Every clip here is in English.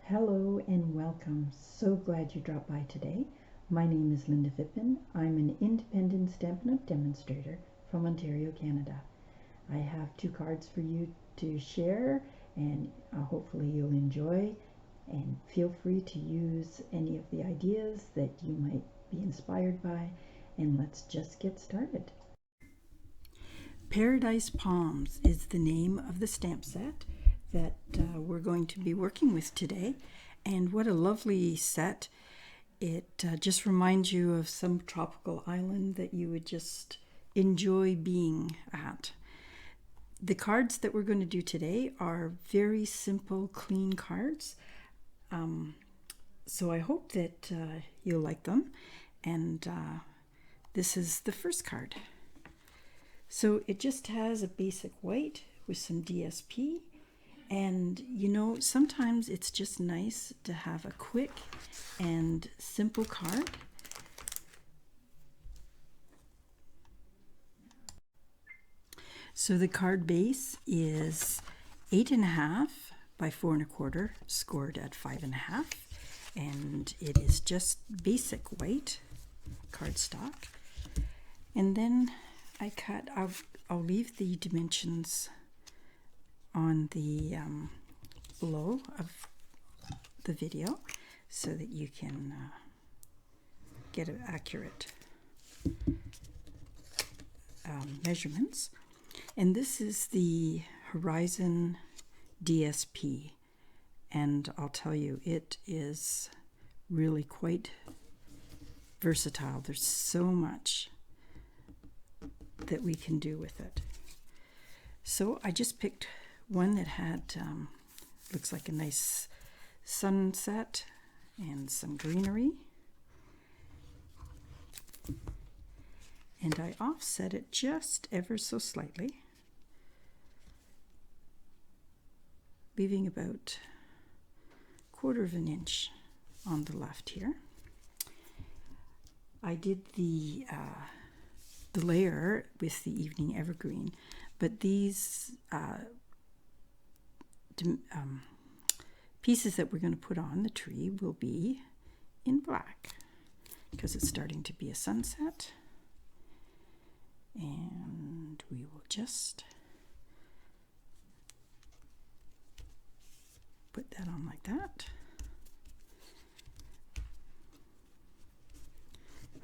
Hello and welcome. So glad you dropped by today. My name is Lynda Phippen. I'm an independent Stampin' Up! Demonstrator from Ontario, Canada. I have 2 cards for you to share and hopefully you'll enjoy, and feel free to use any of the ideas that you might be inspired by, and let's just get started. Paradise Palms is the name of the stamp set that we're going to be working with today, and what a lovely set. It just reminds you of some tropical island that you would just enjoy being at. The cards that we're going to do today are very simple, clean cards, so I hope that you'll like them, and this is the first card. So it just has a basic white with some DSP. And you know, sometimes it's just nice to have a quick and simple card. So the card base is 8.5 by 4.25, scored at 5.5, and it is just basic white cardstock. And then I cut. I'll leave the dimensions on the below of the video so that you can get accurate measurements. And this is the Horizon DSP, and I'll tell you, it is really quite versatile. There's so much that we can do with it. So I just picked one that had, looks like a nice sunset and some greenery. And I offset it just ever so slightly, leaving about 1/4 inch on the left here. I did the layer with the evening evergreen, but these pieces that we're going to put on the tree will be in black because it's starting to be a sunset. And we will just put that on like that.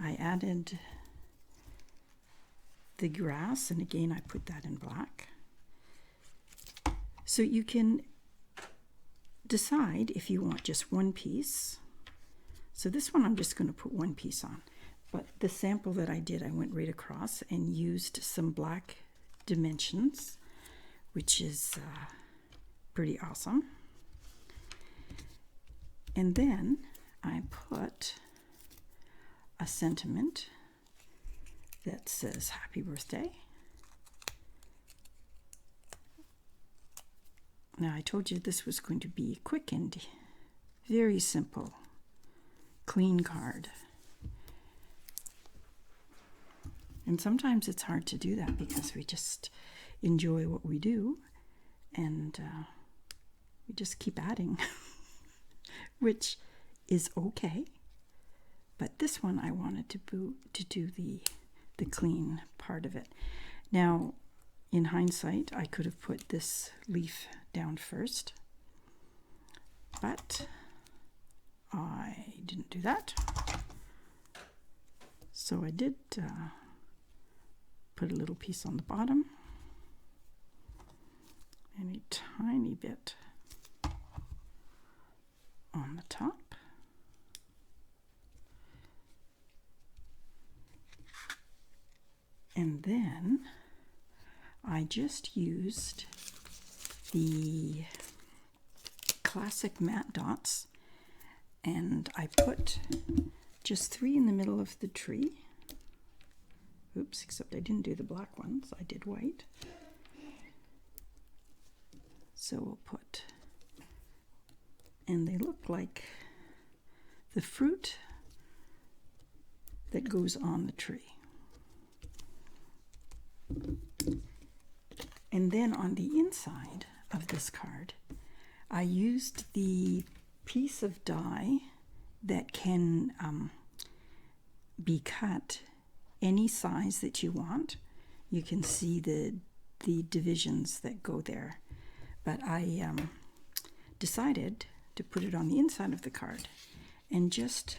I added the grass, and again I put that in black. So you can decide if you want just one piece. So this one I'm just going to put one piece on. But the sample that I did, I went right across and used some black dimensions, which is pretty awesome. And then I put a sentiment that says happy birthday. Now I told you this was going to be quick and very simple, clean card. And sometimes it's hard to do that because we just enjoy what we do, and we just keep adding, which is okay. But this one I wanted to do the clean part of it. Now, in hindsight, I could have put this leaf down first, but I didn't do that. So I did put a little piece on the bottom and a tiny bit on the top. And then I just used the classic matte dots, and I put just 3 in the middle of the tree. Oops, except I didn't do the black ones, I did white. So we'll put, and they look like the fruit that goes on the tree. And then on the inside of this card, I used the piece of die that can be cut any size that you want. You can see the divisions that go there. But I decided to put it on the inside of the card and just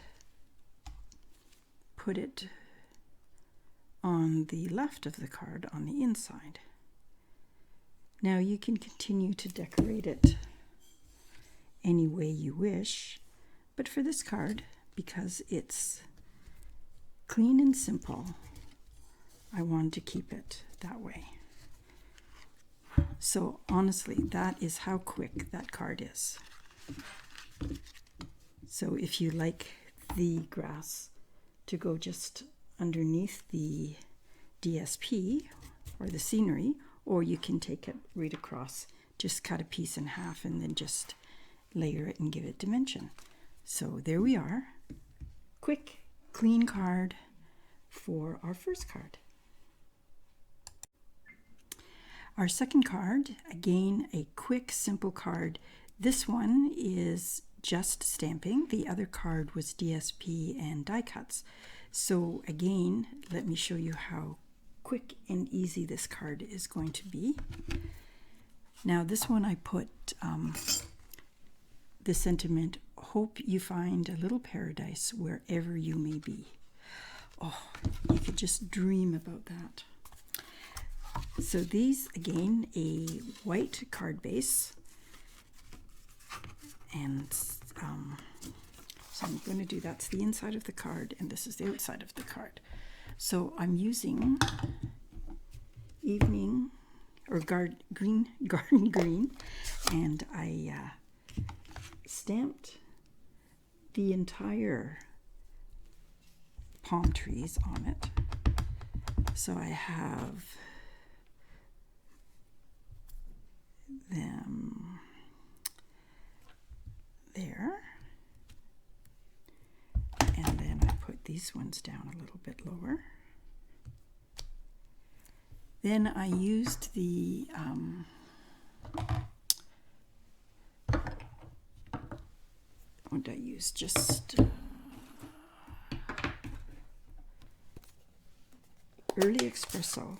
put it on the left of the card on the inside. Now you can continue to decorate it any way you wish, but for this card, because it's clean and simple, I wanted to keep it that way. So honestly, that is how quick that card is. So if you like the grass to go just underneath the DSP or the scenery, or you can take it right across, just cut a piece in half and then just layer it and give it dimension. So there we are. Quick, clean card for our first card. Our second card, again, a quick, simple card. This one is just stamping. The other card was DSP and die cuts. So again, let me show you how quick and easy this card is going to be. Now this one I put the sentiment, hope you find a little paradise wherever you may be. Oh, you could just dream about that. So these, again, a white card base. And so I'm going to do, that's the inside of the card, and this is the outside of the card. So I'm using evening or garden green, and I stamped the entire palm trees on it. So I have them there, and then I put these ones down a little bit lower. Then I used the what did I use? Just early expresso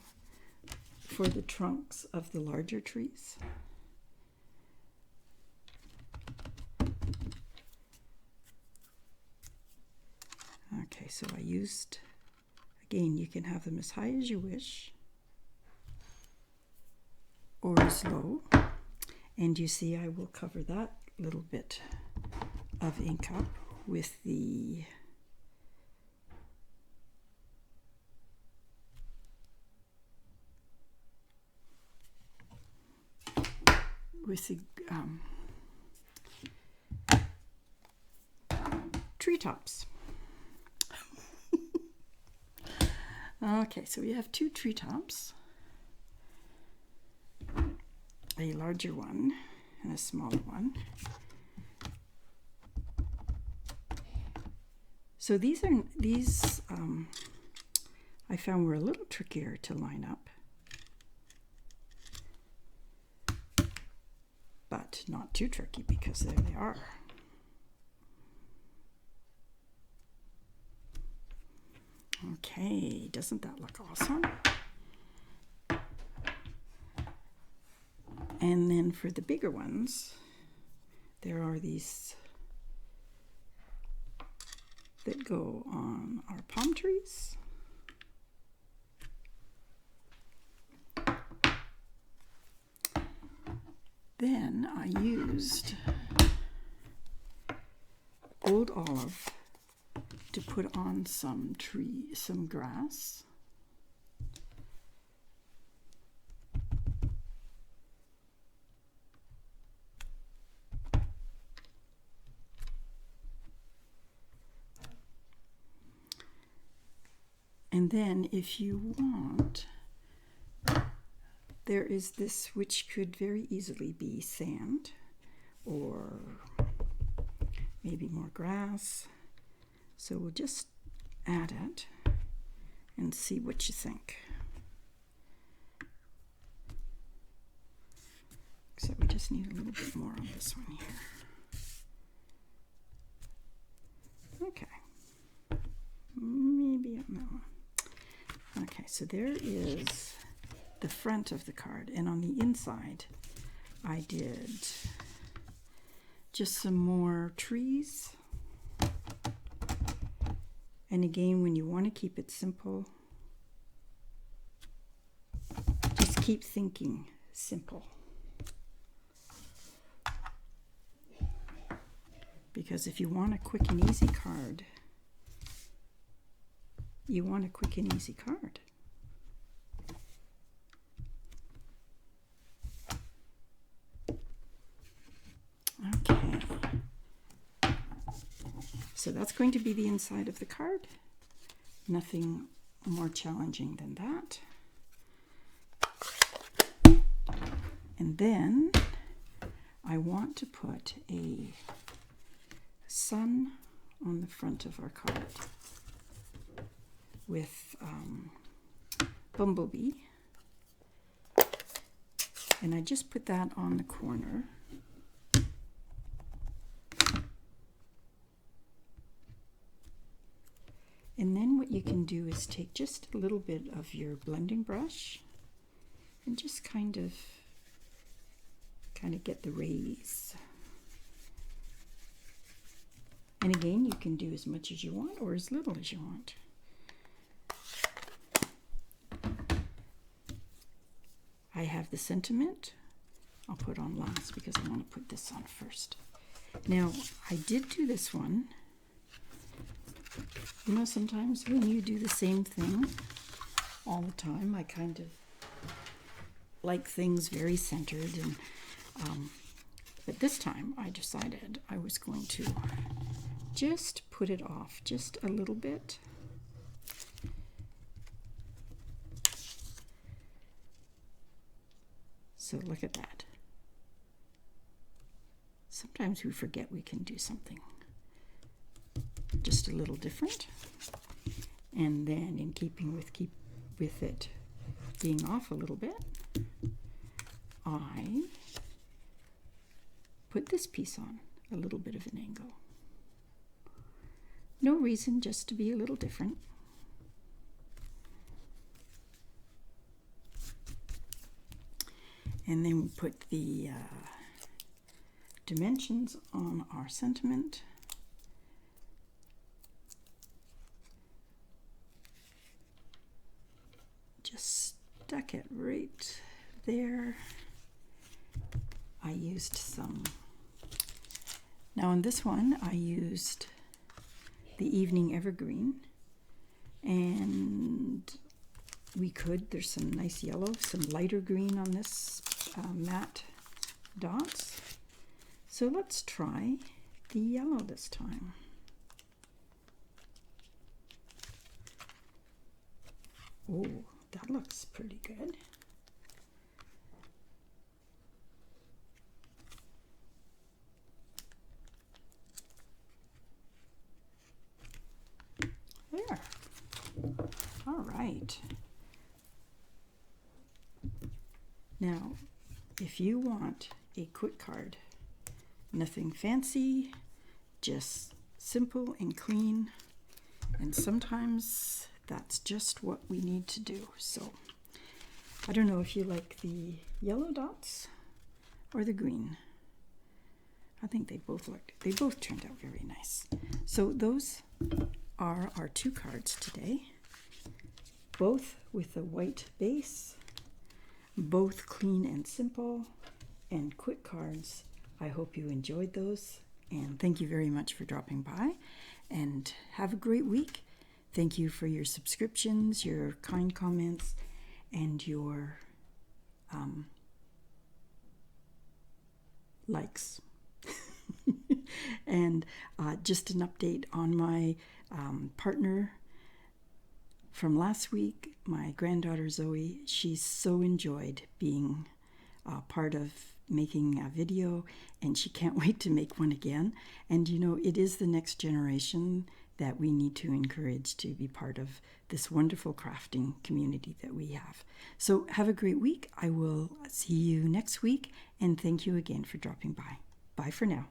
for the trunks of the larger trees. Okay, so I used, again, you can have them as high as you wish or as low, and you see I will cover that little bit of ink up with the treetops. Okay, so we have two treetops, a larger one and a smaller one. So these I found were a little trickier to line up, but not too tricky because there they are. Okay, doesn't that look awesome? And then for the bigger ones, there are these that go on our palm trees. Then I used old olive to put on some grass. And then if you want, there is this which could very easily be sand or maybe more grass. So we'll just add it and see what you think. So we just need a little bit more on this one here. so there is the front of the card, and on the inside I did just some more trees. And again, when you want to keep it simple, just keep thinking simple. Because if you want a quick and easy card, you want a quick and easy card. Okay. So that's going to be the inside of the card. Nothing more challenging than that. And then I want to put a sun on the front of our card with bumblebee. And I just put that on the corner. And then what you can do is take just a little bit of your blending brush and just kind of get the rays. And again, you can do as much as you want or as little as you want. I have the sentiment. I'll put on last because I want to put this on first. Now, I did do this one. You know, sometimes when you do the same thing all the time, I kind of like things very centered, and but this time I decided I was going to just put it off just a little bit. So look at that. Sometimes we forget we can do something just a little different. And then in keeping with it being off a little bit, I put this piece on a little bit of an angle. No reason, just to be a little different. And then we put the dimensions on our sentiment. Just stuck it right there. I used some. Now on this one, I used the evening evergreen, and there's some nice yellow, some lighter green on this matte dots. So let's try the yellow this time. Oh, that looks pretty good. There. All right. Now, if you want a quick card, nothing fancy, just simple and clean, and sometimes that's just what we need to do. So I don't know if you like the yellow dots or the green. I think they both turned out very nice. So those are our two cards today, both with a white base, both clean and simple, and quick cards. I hope you enjoyed those, and thank you very much for dropping by, and have a great week. Thank you for your subscriptions, your kind comments, and your likes. And just an update on my partner from last week, my granddaughter Zoe. She so enjoyed being part of making a video, and she can't wait to make one again. And you know, it is the next generation that we need to encourage to be part of this wonderful crafting community that we have. So have a great week. I will see you next week, and thank you again for dropping by. Bye for now.